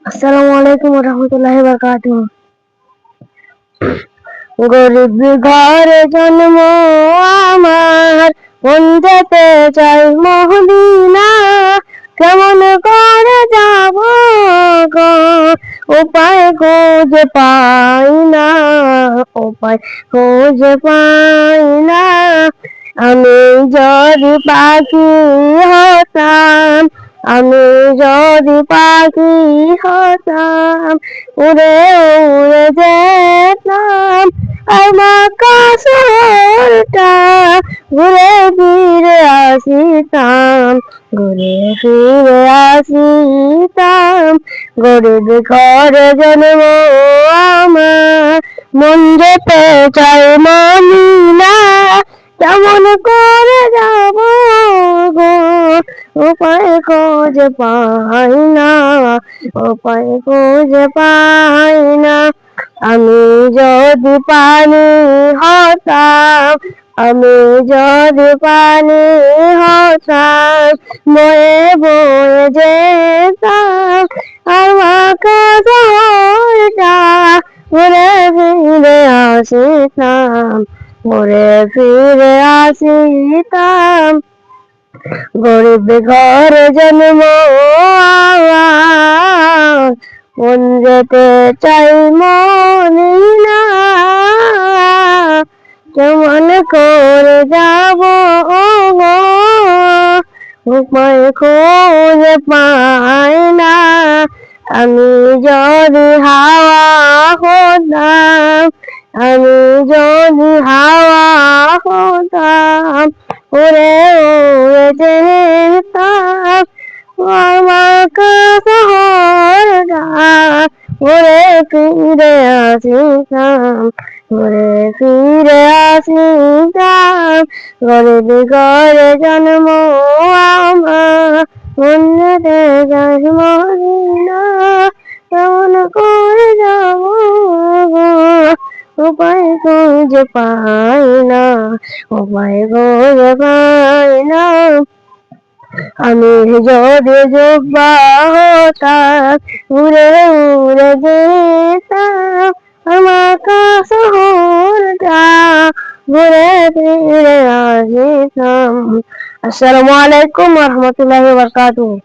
আসসালামু আলাইকুম রহমতুল্লাহি বারাকাতুহু। গরিব ঘরে জন্ম আমার, মন যেতে চাই মদিনা। কেমন করে যাব গো, উপায় খুঁজে পাই না, উপায় খুঁজে পাই না। আমি যদি পাখি হতাম, আমি যদি পাখি হতাম, উড়ে উড়ে যেতাম আকাশটা, ঘুরে ফিরে আসিতাম, ঘুরে ফিরে আসিতাম। গরিব ঘরে জন্ম আমার, মন যেতে চাই মদিনা। কেমন করে যাব গো, উপায় খুঁজে পাই না, উপায় খুঁজে পাই না। আমি যদি পানি হতাম, আমি যদি পানি হতাম, বয়ে বয়ে যেতাম আকাশটা, ঘুরে ফিরে আসিতাম, ঘুরে ফিরে আসিতাম। গরিব ঘরে জন্ম আমার, মন যেতে চাই মদিনা। কেমন করে যাব গো, উপায় খুঁজে পাই না। আমি যদি হাওয়া হতাম, আমি যদি হাওয়া হতাম, উড়ে উড়ে যেতাম শহরটা, ঘুরে ফিরে আসিতাম, ঘুরে ফিরে আসিতাম। গরিব ঘরে জন্ম আমার, মন্দিরে যাই মদিনা। কেমন করে যাব গো, উপায় খুঁজে পাই না, উপায় খুঁজে পাই না। আমি যদি জুব্বা হতাম, উড়ে উড়ে যেতাম শহরটা, ঘুরে ফিরে আসিতাম। আসসালামু আলাইকুম রহমতুল্লাহি বারাকাতুহু।